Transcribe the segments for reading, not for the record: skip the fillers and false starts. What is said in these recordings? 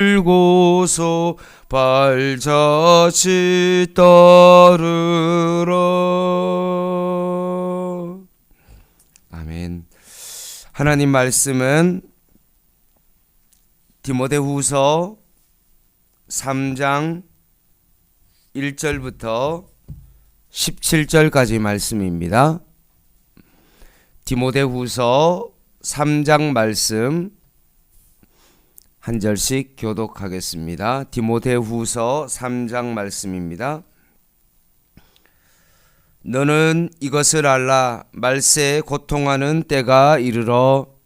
들고서 발자취 따르라. 아멘. 하나님 말씀은 디모데후서 3장 1절부터 17절까지 말씀입니다. 디모데후서 3장 말씀 한 절씩 교독하겠습니다. 디모데후서 3장 말씀입니다. 너는 이것을 알라. 말세에 고통하는 때가 이르러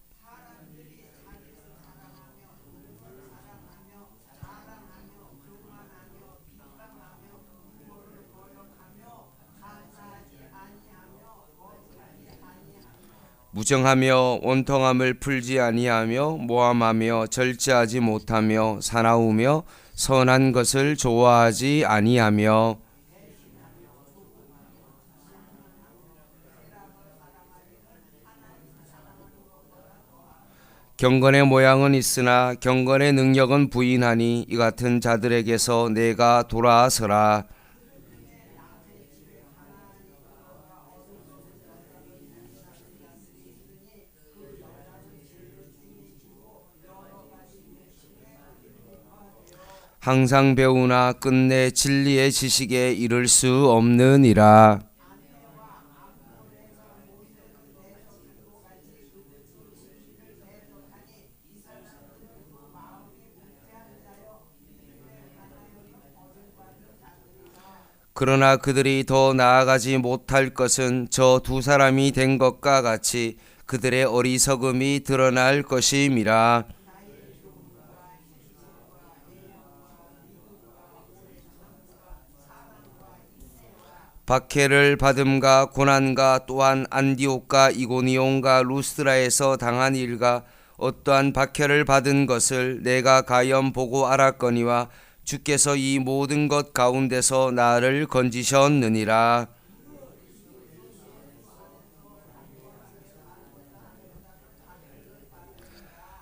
무정하며 원통함을 풀지 아니하며 모함하며 절제하지 못하며 사나우며 선한 것을 좋아하지 아니하며 경건의 모양은 있으나 경건의 능력은 부인하니 이 같은 자들에게서 내가 돌아서라. 항상 배우나 끝내 진리의 지식에 이를 수 없느니라. 그러나 그들이 더 나아가지 못할 것은 저 두 사람이 된 것과 같이 그들의 어리석음이 드러날 것임이라. 박해를 받음과 고난과 또한 안디옥과 이고니온과 루스드라에서 당한 일과 어떠한 박해를 받은 것을 내가 가염 보고 알았거니와 주께서 이 모든 것 가운데서 나를 건지셨느니라.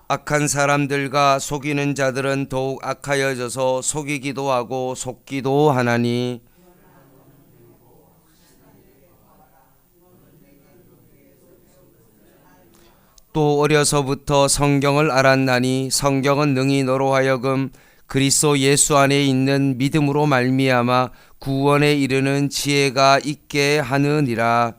악한 사람들과 속이는 자들은 더욱 악하여져서 속이기도 하고 속기도 하나니 또 어려서부터 성경을 알았나니 성경은 능히 너로 하여금 그리스도 예수 안에 있는 믿음으로 말미암아 구원에 이르는 지혜가 있게 하느니라.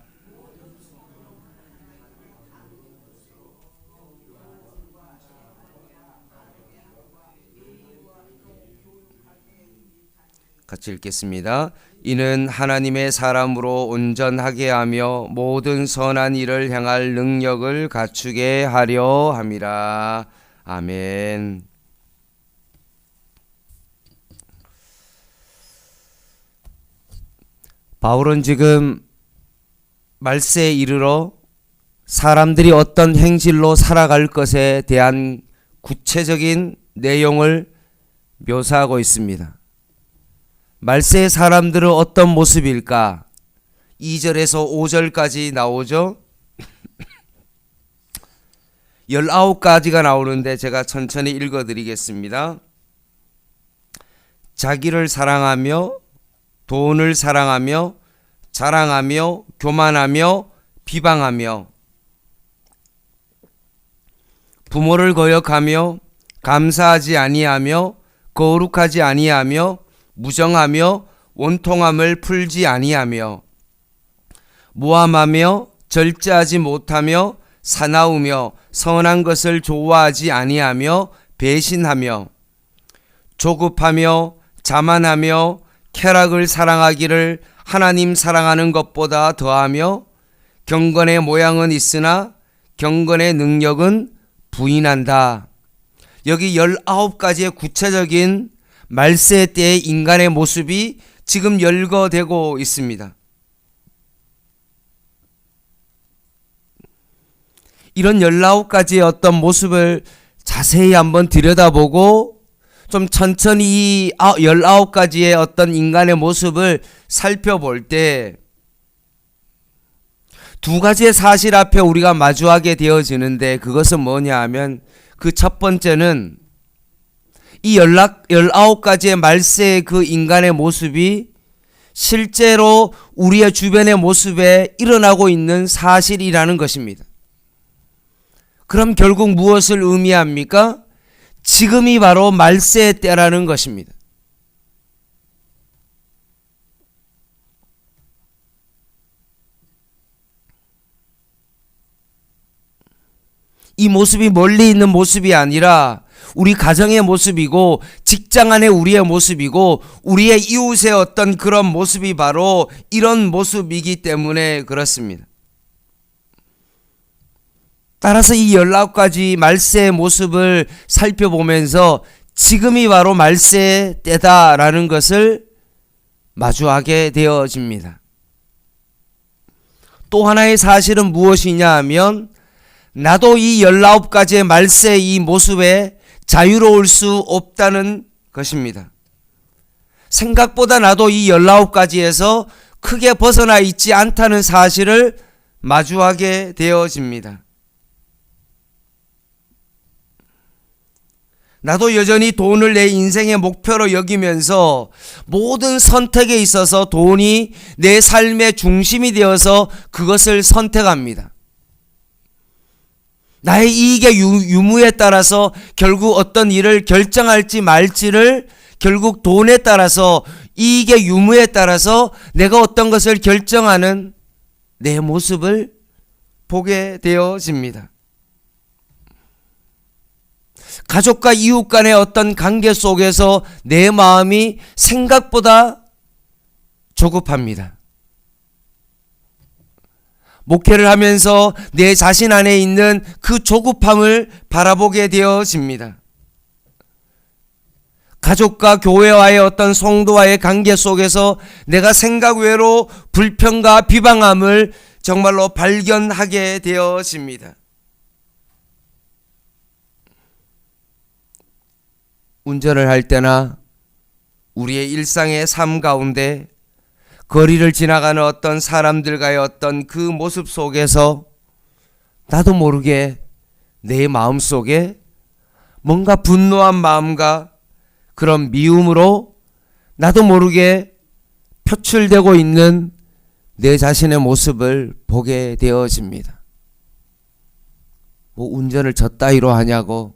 같이 읽겠습니다. 이는 하나님의 사람으로 온전하게 하며 모든 선한 일을 행할 능력을 갖추게 하려 함이라. 아멘. 바울은 지금 말세에 이르러 사람들이 어떤 행실로 살아갈 것에 대한 구체적인 내용을 묘사하고 있습니다. 말세의 사람들은 어떤 모습일까? 2절에서 5절까지 나오죠. 19가지가 나오는데 제가 천천히 읽어드리겠습니다. 자기를 사랑하며 돈을 사랑하며 자랑하며 교만하며 비방하며 부모를 거역하며 감사하지 아니하며 거룩하지 아니하며 무정하며 원통함을 풀지 아니하며 모함하며 절제하지 못하며 사나우며 선한 것을 좋아하지 아니하며 배신하며 조급하며 자만하며 쾌락을 사랑하기를 하나님 사랑하는 것보다 더하며 경건의 모양은 있으나 경건의 능력은 부인한다. 여기 19가지의 구체적인 말세 때의 인간의 모습이 지금 열거되고 있습니다. 이런 19가지의 어떤 모습을 자세히 한번 들여다보고 좀 천천히 이 19가지의 어떤 인간의 모습을 살펴볼 때 두 가지의 사실 앞에 우리가 마주하게 되어지는데 그것은 뭐냐 하면 그 첫 번째는 이 19가지의 말세의 그 인간의 모습이 실제로 우리의 주변의 모습에 일어나고 있는 사실이라는 것입니다. 그럼 결국 무엇을 의미합니까? 지금이 바로 말세의 때라는 것입니다. 이 모습이 멀리 있는 모습이 아니라 우리 가정의 모습이고 직장 안에 우리의 모습이고 우리의 이웃의 어떤 그런 모습이 바로 이런 모습이기 때문에 그렇습니다. 따라서 이 19가지 말세의 모습을 살펴보면서 지금이 바로 말세의 때다라는 것을 마주하게 되어집니다. 또 하나의 사실은 무엇이냐 하면 나도 이 19가지의 말세의 이 모습에 자유로울 수 없다는 것입니다. 생각보다 나도 이 19가지에서 크게 벗어나 있지 않다는 사실을 마주하게 되어집니다. 나도 여전히 돈을 내 인생의 목표로 여기면서 모든 선택에 있어서 돈이 내 삶의 중심이 되어서 그것을 선택합니다. 나의 이익의 유무에 따라서 결국 어떤 일을 결정할지 말지를 결국 돈에 따라서 이익의 유무에 따라서 내가 어떤 것을 결정하는 내 모습을 보게 되어집니다. 가족과 이웃 간의 어떤 관계 속에서 내 마음이 생각보다 조급합니다. 목회를 하면서 내 자신 안에 있는 그 조급함을 바라보게 되어집니다. 가족과 교회와의 어떤 성도와의 관계 속에서 내가 생각 외로 불평과 비방함을 정말로 발견하게 되어집니다. 운전을 할 때나 우리의 일상의 삶 가운데 거리를 지나가는 어떤 사람들과의 어떤 그 모습 속에서 나도 모르게 내 마음 속에 뭔가 분노한 마음과 그런 미움으로 나도 모르게 표출되고 있는 내 자신의 모습을 보게 되어집니다. 뭐 운전을 저 따위로 하냐고,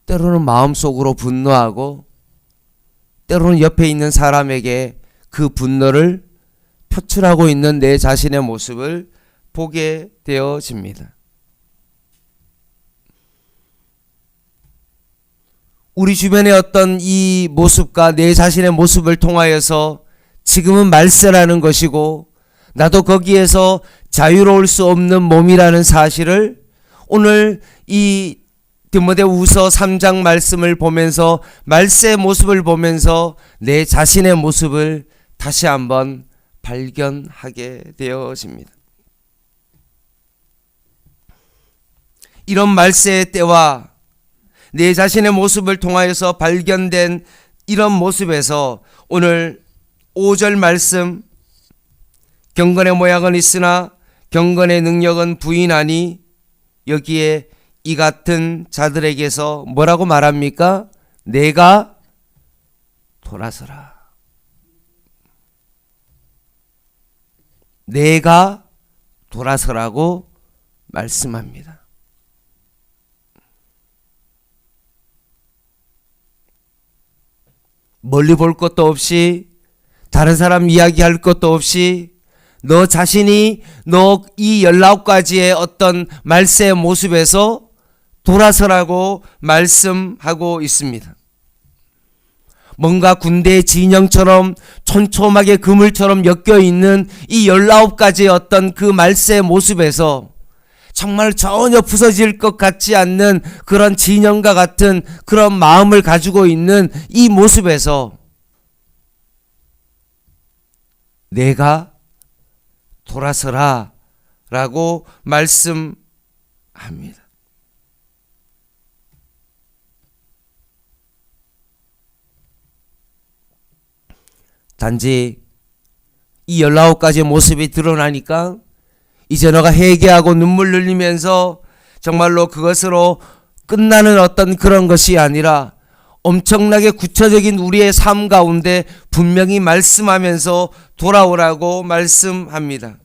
때로는 마음속으로 분노하고 때로는 옆에 있는 사람에게 그 분노를 표출하고 있는 내 자신의 모습을 보게 되어집니다. 우리 주변의 어떤 이 모습과 내 자신의 모습을 통하여서 지금은 말세라는 것이고 나도 거기에서 자유로울 수 없는 몸이라는 사실을 오늘 이 디모데후서 3장 말씀을 보면서 말세의 모습을 보면서 내 자신의 모습을 다시 한번 발견하게 되어집니다. 이런 말세의 때와 내 자신의 모습을 통하여서 발견된 이런 모습에서 오늘 5절 말씀, 경건의 모양은 있으나 경건의 능력은 부인하니, 여기에 이 같은 자들에게서 뭐라고 말합니까? 내가 돌아서라. 내가 돌아서라고 말씀합니다. 멀리 볼 것도 없이 다른 사람 이야기할 것도 없이 너 자신이 너 이 19가지의 어떤 말세의 모습에서 돌아서라고 말씀하고 있습니다. 뭔가 군대의 진영처럼 촘촘하게 그물처럼 엮여있는 이 19가지의 어떤 그 말세의 모습에서 정말 전혀 부서질 것 같지 않는 그런 진영과 같은 그런 마음을 가지고 있는 이 모습에서 내가 돌아서라 라고 말씀합니다. 단지 이 19가지의 모습이 드러나니까 이제 너가 회개하고 눈물 흘리면서 정말로 그것으로 끝나는 어떤 그런 것이 아니라 엄청나게 구체적인 우리의 삶 가운데 분명히 말씀하면서 돌아오라고 말씀합니다.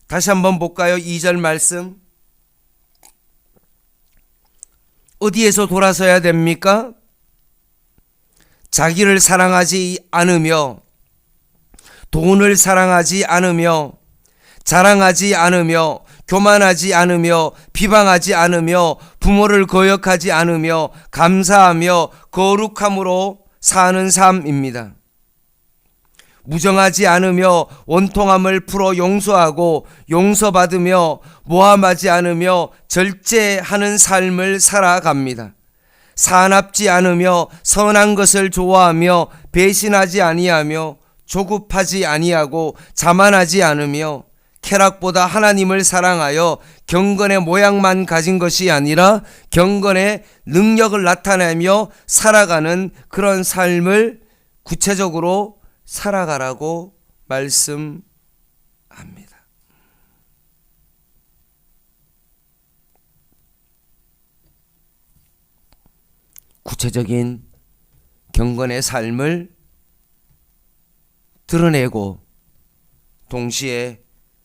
다시 한번 볼까요? 2절 말씀. 어디에서 돌아서야 됩니까? 자기를 사랑하지 않으며, 돈을 사랑하지 않으며, 자랑하지 않으며, 교만하지 않으며, 비방하지 않으며, 부모를 거역하지 않으며, 감사하며 거룩함으로 사는 삶입니다. 무정하지 않으며 원통함을 풀어 용서하고 용서받으며 모함하지 않으며 절제하는 삶을 살아갑니다. 사납지 않으며 선한 것을 좋아하며 배신하지 아니하며 조급하지 아니하고 자만하지 않으며 쾌락보다 하나님을 사랑하여 경건의 모양만 가진 것이 아니라 경건의 능력을 나타내며 살아가는 그런 삶을 구체적으로 살아가라고 말씀합니다. 구체적인 경건의 삶을 드러내고 동시에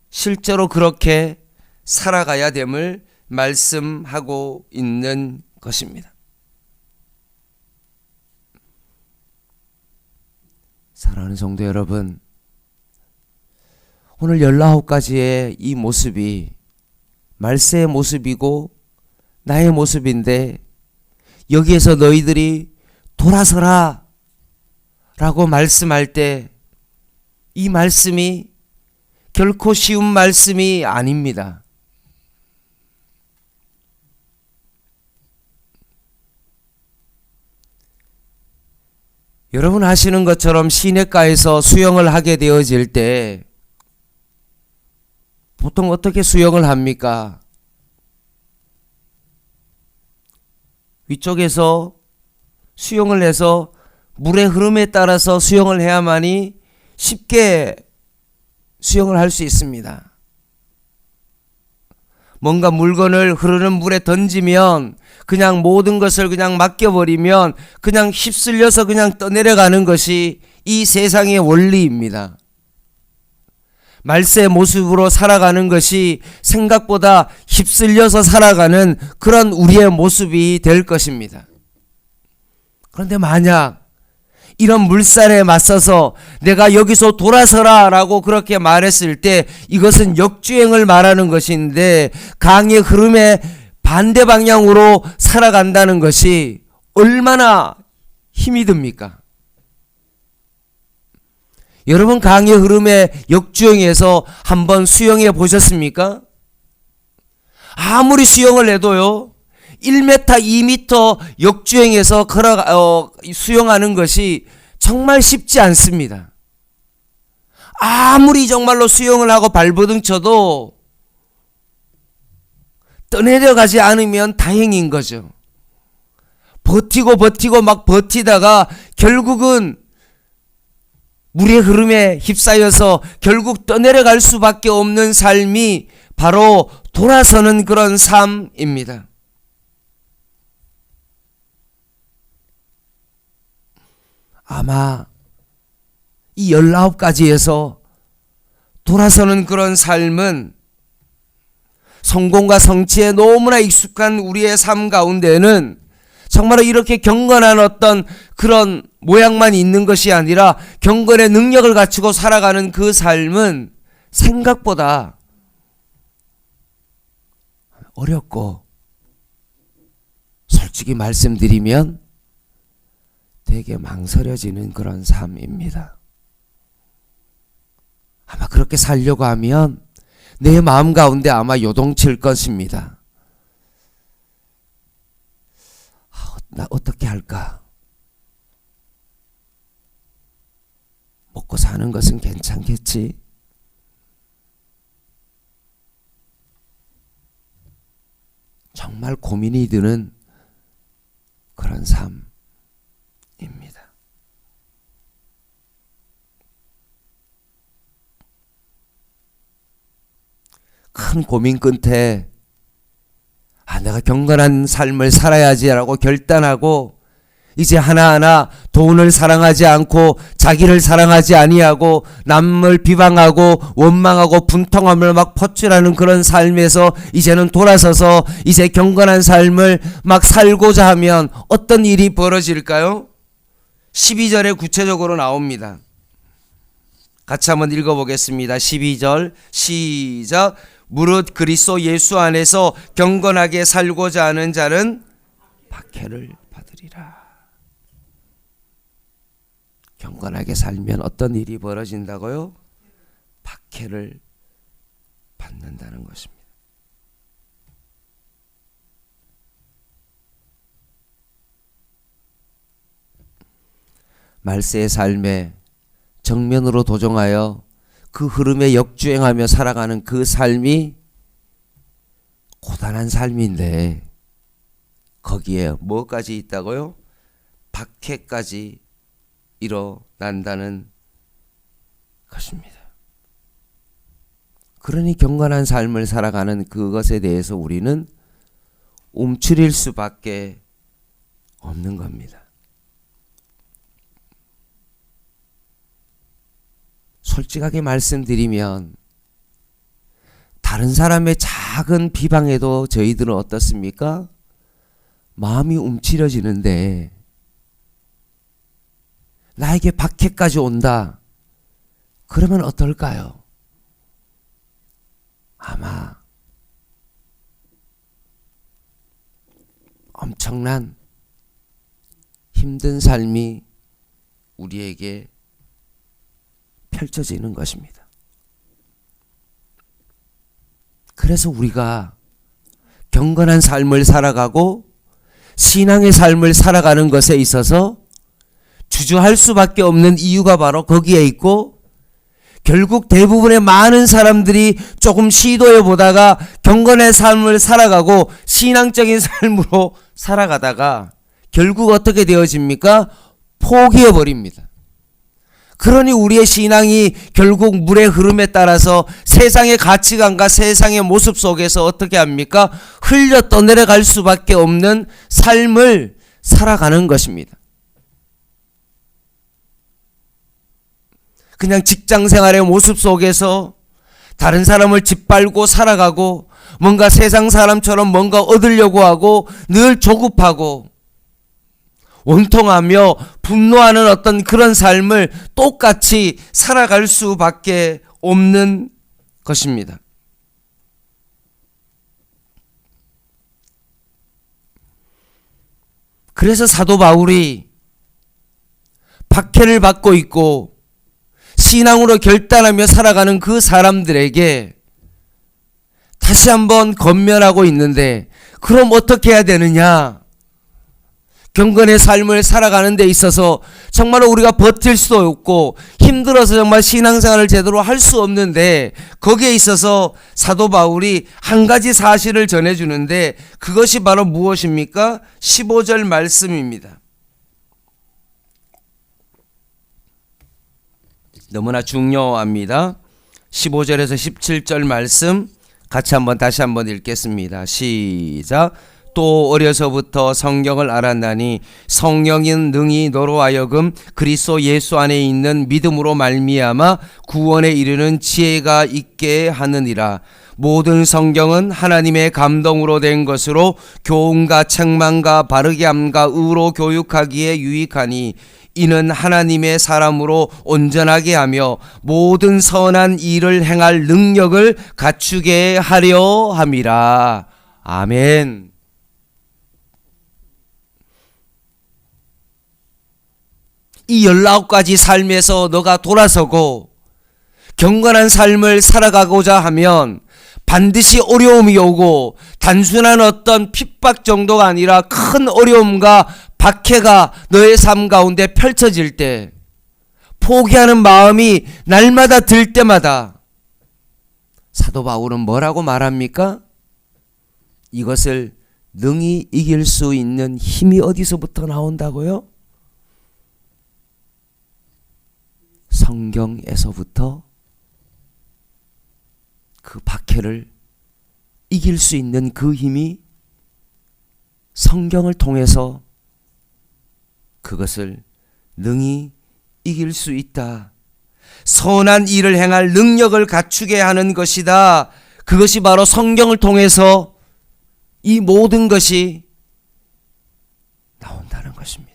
실제로 그렇게 살아가야 됨을 말씀하고 있는 것입니다. 사랑하는 성도 여러분, 오늘 19가지의 이 모습이 말세의 모습이고 나의 모습인데, 여기에서 너희들이 돌아서라 라고 말씀할 때 이 말씀이 결코 쉬운 말씀이 아닙니다. 여러분 아시는 것처럼 시냇가에서 수영을 하게 되어질 때 보통 어떻게 수영을 합니까? 위쪽에서 수영을 해서 물의 흐름에 따라서 수영을 해야만이 쉽게 수영을 할 수 있습니다. 뭔가 물건을 흐르는 물에 던지면 그냥 모든 것을 그냥 맡겨버리면 그냥 휩쓸려서 그냥 떠내려가는 것이 이 세상의 원리입니다. 말세의 모습으로 살아가는 것이 생각보다 휩쓸려서 살아가는 그런 우리의 모습이 될 것입니다. 그런데 만약 이런 물살에 맞서서 내가 여기서 돌아서라 라고 그렇게 말했을 때 이것은 역주행을 말하는 것인데, 강의 흐름에 반대 방향으로 살아간다는 것이 얼마나 힘이 듭니까? 여러분 강의 흐름에 역주행해서 한번 수영해 보셨습니까? 아무리 수영을 해도요 1m, 2m 역주행해서 수영하는 것이 정말 쉽지 않습니다. 아무리 정말로 수영을 하고 발버둥 쳐도 떠내려가지 않으면 다행인 거죠. 버티고 막 버티다가 결국은 물의 흐름에 휩싸여서 결국 떠내려갈 수밖에 없는 삶이 바로 돌아서는 그런 삶입니다. 아마 이 19가지에서 돌아서는 그런 삶은 성공과 성취에 너무나 익숙한 우리의 삶 가운데는 정말로 이렇게 경건한 어떤 그런 모양만 있는 것이 아니라 경건의 능력을 갖추고 살아가는 그 삶은 생각보다 어렵고, 솔직히 말씀드리면 되게 망설여지는 그런 삶입니다. 아마 그렇게 살려고 하면 내 마음 가운데 아마 요동칠 것입니다. 나 어떻게 할까? 먹고 사는 것은 괜찮겠지? 정말 고민이 드는 그런 삶입니다. 큰 고민 끝에 내가 경건한 삶을 살아야지라고 결단하고 이제 하나하나 돈을 사랑하지 않고 자기를 사랑하지 아니하고 남을 비방하고 원망하고 분통함을 막 퍼출하는 그런 삶에서 이제는 돌아서서 이제 경건한 삶을 막 살고자 하면 어떤 일이 벌어질까요? 12절에 구체적으로 나옵니다. 같이 한번 읽어보겠습니다. 12절 시작. 무릇 그리스도 예수 안에서 경건하게 살고자 하는 자는 박해를 받으리라. 경건하게 살면 어떤 일이 벌어진다고요? 박해를 받는다는 것입니다. 말세의 삶에 정면으로 도정하여 그 흐름에 역주행하며 살아가는 그 삶이 고단한 삶인데 거기에 뭐까지 있다고요? 박해까지 일어난다는 것입니다. 그러니 경건한 삶을 살아가는 그것에 대해서 우리는 움츠릴 수밖에 없는 겁니다. 솔직하게 말씀드리면 다른 사람의 작은 비방에도 저희들은 어떻습니까? 마음이 움츠려지는데 나에게 박해까지 온다. 그러면 어떨까요? 아마 엄청난 힘든 삶이 우리에게 펼쳐지는 것입니다. 그래서 우리가 경건한 삶을 살아가고 신앙의 삶을 살아가는 것에 있어서 주저할 수밖에 없는 이유가 바로 거기에 있고, 결국 대부분의 많은 사람들이 조금 시도해 보다가 경건의 삶을 살아가고 신앙적인 삶으로 살아가다가 결국 어떻게 되어집니까? 포기해 버립니다. 그러니 우리의 신앙이 결국 물의 흐름에 따라서 세상의 가치관과 세상의 모습 속에서 어떻게 합니까? 흘려 떠내려갈 수밖에 없는 삶을 살아가는 것입니다. 그냥 직장 생활의 모습 속에서 다른 사람을 짓밟고 살아가고 뭔가 세상 사람처럼 뭔가 얻으려고 하고 늘 조급하고 원통하며 분노하는 어떤 그런 삶을 똑같이 살아갈 수밖에 없는 것입니다. 그래서 사도 바울이 박해를 받고 있고 신앙으로 결단하며 살아가는 그 사람들에게 다시 한번 권면하고 있는데, 그럼 어떻게 해야 되느냐? 경건의 삶을 살아가는 데 있어서 정말 우리가 버틸 수도 없고 힘들어서 정말 신앙생활을 제대로 할 수 없는데, 거기에 있어서 사도 바울이 한 가지 사실을 전해주는데 그것이 바로 무엇입니까? 15절 말씀입니다. 너무나 중요합니다. 15절에서 17절 말씀 같이 다시 한번 읽겠습니다. 시작. 또 어려서부터 성경을 알았나니 성령인 능히 너로 하여금 그리스도 예수 안에 있는 믿음으로 말미암아 구원에 이르는 지혜가 있게 하느니라. 모든 성경은 하나님의 감동으로 된 것으로 교훈과 책망과 바르게 함과 의로 교육하기에 유익하니 이는 하나님의 사람으로 온전하게 하며 모든 선한 일을 행할 능력을 갖추게 하려 함이라. 아멘. 이 19가지 삶에서 너가 돌아서고 경건한 삶을 살아가고자 하면 반드시 어려움이 오고, 단순한 어떤 핍박 정도가 아니라 큰 어려움과 박해가 너의 삶 가운데 펼쳐질 때, 포기하는 마음이 날마다 들 때마다 사도 바울은 뭐라고 말합니까? 이것을 능히 이길 수 있는 힘이 어디서부터 나온다고요? 성경에서부터 그 박해를 이길 수 있는 그 힘이 성경을 통해서 그것을 능히 이길 수 있다. 선한 일을 행할 능력을 갖추게 하는 것이다. 그것이 바로 성경을 통해서 이 모든 것이 나온다는 것입니다.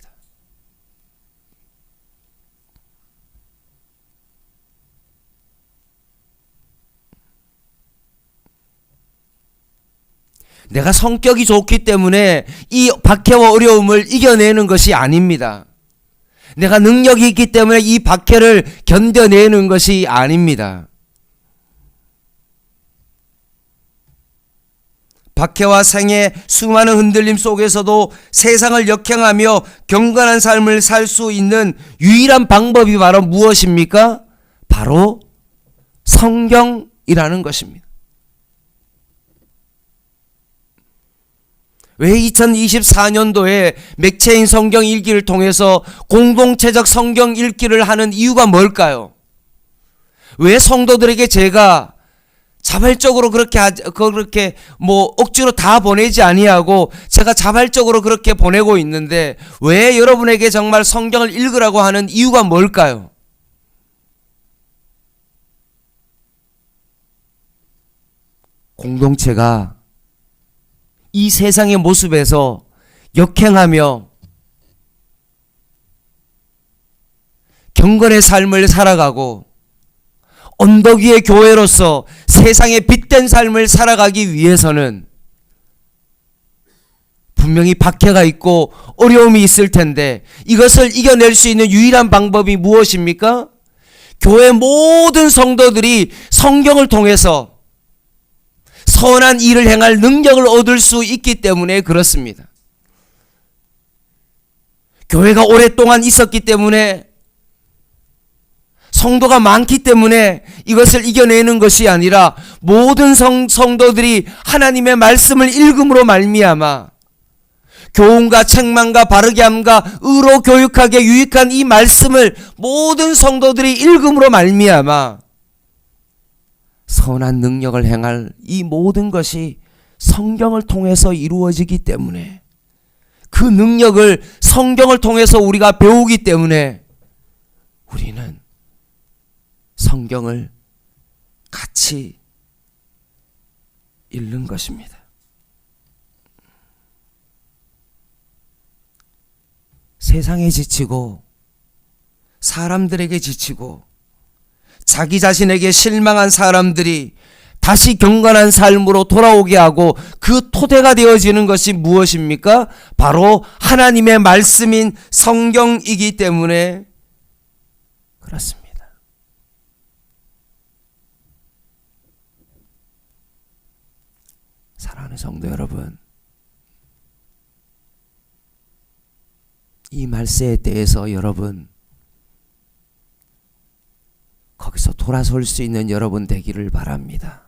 내가 성격이 좋기 때문에 이 박해와 어려움을 이겨내는 것이 아닙니다. 내가 능력이 있기 때문에 이 박해를 견뎌내는 것이 아닙니다. 박해와 생의 수많은 흔들림 속에서도 세상을 역행하며 경건한 삶을 살 수 있는 유일한 방법이 바로 무엇입니까? 바로 성경이라는 것입니다. 왜 2024년도에 맥체인 성경 읽기를 통해서 공동체적 성경 읽기를 하는 이유가 뭘까요? 왜 성도들에게 제가 자발적으로 그렇게 억지로 다 보내지 아니하고 제가 자발적으로 그렇게 보내고 있는데 왜 여러분에게 정말 성경을 읽으라고 하는 이유가 뭘까요? 공동체가 이 세상의 모습에서 역행하며 경건의 삶을 살아가고 언덕 위의 교회로서 세상에 빛된 삶을 살아가기 위해서는 분명히 박해가 있고 어려움이 있을 텐데 이것을 이겨낼 수 있는 유일한 방법이 무엇입니까? 교회 모든 성도들이 성경을 통해서 선한 일을 행할 능력을 얻을 수 있기 때문에 그렇습니다. 교회가 오랫동안 있었기 때문에 성도가 많기 때문에 이것을 이겨내는 것이 아니라 모든 성도들이 하나님의 말씀을 읽음으로 말미암아 교훈과 책망과 바르게 함과 의로 교육하게 유익한 이 말씀을 모든 성도들이 읽음으로 말미암아 선한 능력을 행할 이 모든 것이 성경을 통해서 이루어지기 때문에 그 능력을 성경을 통해서 우리가 배우기 때문에 우리는 성경을 같이 읽는 것입니다. 세상에 지치고 사람들에게 지치고 자기 자신에게 실망한 사람들이 다시 경건한 삶으로 돌아오게 하고 그 토대가 되어지는 것이 무엇입니까? 바로 하나님의 말씀인 성경이기 때문에 그렇습니다. 사랑하는 성도 여러분, 이 말세에 대해서 여러분 거기서 돌아설 수 있는 여러분 되기를 바랍니다.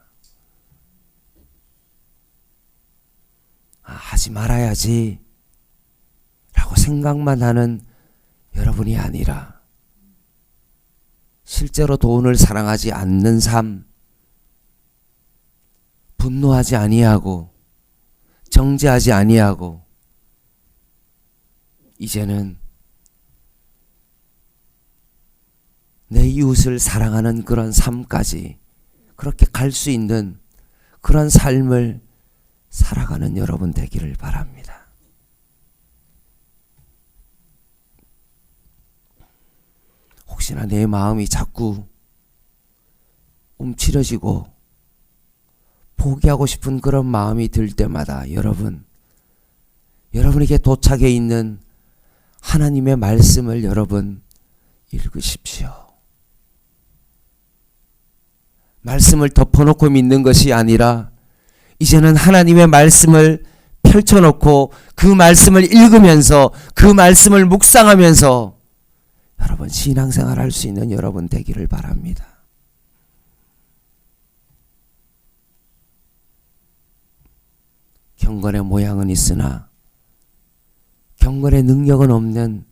하지 말아야지 라고 생각만 하는 여러분이 아니라 실제로 돈을 사랑하지 않는 삶, 분노하지 아니하고 정죄하지 아니하고 이제는 내 이웃을 사랑하는 그런 삶까지 그렇게 갈 수 있는 그런 삶을 살아가는 여러분 되기를 바랍니다. 혹시나 내 마음이 자꾸 움츠러지고 포기하고 싶은 그런 마음이 들 때마다 여러분에게 도착해 있는 하나님의 말씀을 여러분 읽으십시오. 말씀을 덮어놓고 믿는 것이 아니라 이제는 하나님의 말씀을 펼쳐놓고 그 말씀을 읽으면서 그 말씀을 묵상하면서 여러분 신앙생활 할 수 있는 여러분 되기를 바랍니다. 경건의 모양은 있으나 경건의 능력은 없는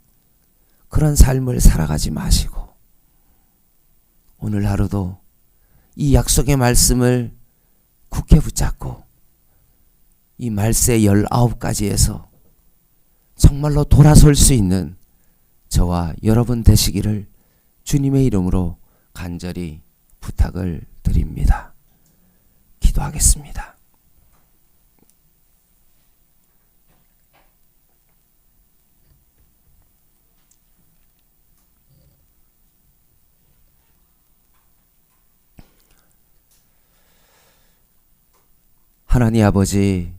그런 삶을 살아가지 마시고 오늘 하루도 이 약속의 말씀을 굳게 붙잡고 이 말세 19가지에서 정말로 돌아설 수 있는 저와 여러분 되시기를 주님의 이름으로 간절히 부탁을 드립니다. 기도하겠습니다. 하나님 아버지,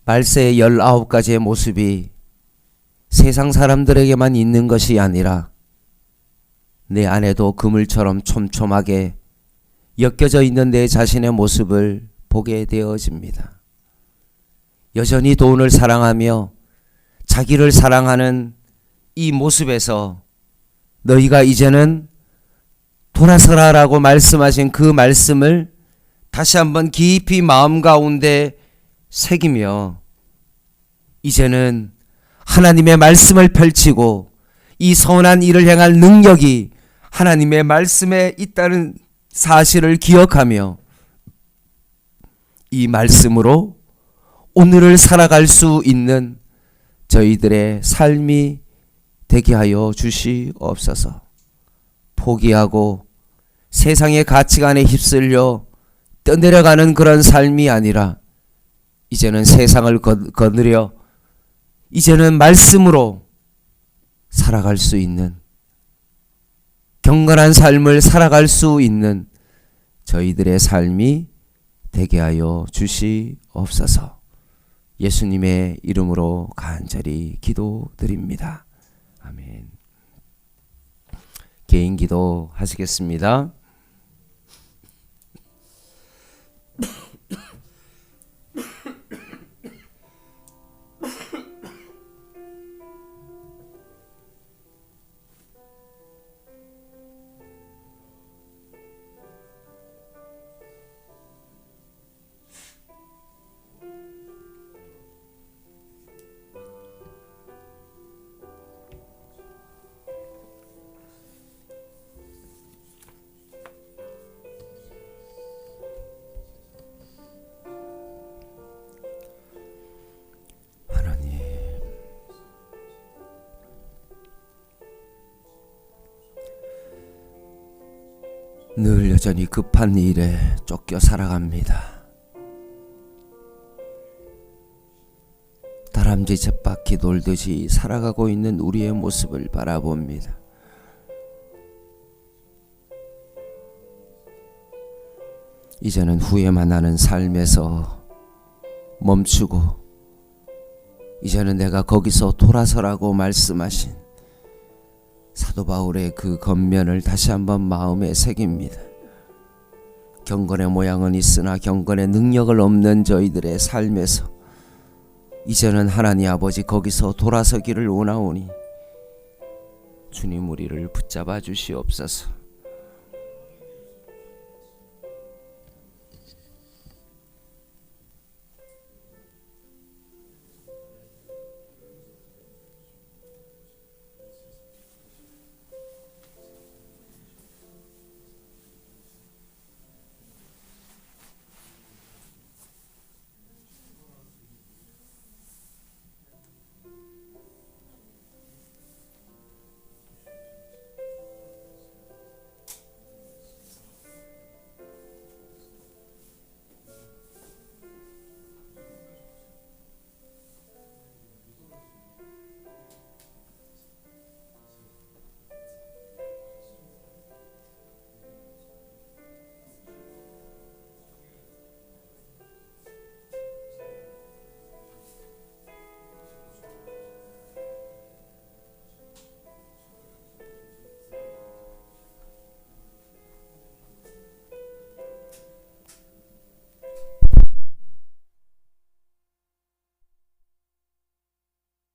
말세의 19가지의 모습이 세상 사람들에게만 있는 것이 아니라 내 안에도 그물처럼 촘촘하게 엮여져 있는 내 자신의 모습을 보게 되어집니다. 여전히 돈을 사랑하며 자기를 사랑하는 이 모습에서 너희가 이제는 돌아서라라고 말씀하신 그 말씀을 다시 한번 깊이 마음 가운데 새기며 이제는 하나님의 말씀을 펼치고 이 선한 일을 행할 능력이 하나님의 말씀에 있다는 사실을 기억하며 이 말씀으로 오늘을 살아갈 수 있는 저희들의 삶이 되게 하여 주시옵소서. 포기하고 세상의 가치관에 휩쓸려 떠내려가는 그런 삶이 아니라 이제는 세상을 거느려 이제는 말씀으로 살아갈 수 있는 경건한 삶을 살아갈 수 있는 저희들의 삶이 되게 하여 주시옵소서. 예수님의 이름으로 간절히 기도드립니다. 아멘. 개인 기도 하시겠습니다. 늘 여전히 급한 일에 쫓겨 살아갑니다. 다람쥐 쳇바퀴 돌듯이 살아가고 있는 우리의 모습을 바라봅니다. 이제는 후회만 하는 삶에서 멈추고 이제는 내가 거기서 돌아서라고 말씀하신 사도 바울의 그 겉면을 다시 한번 마음에 새깁니다. 경건의 모양은 있으나 경건의 능력을 없는 저희들의 삶에서 이제는 하나님 아버지 거기서 돌아서기를 원하오니 주님 우리를 붙잡아 주시옵소서.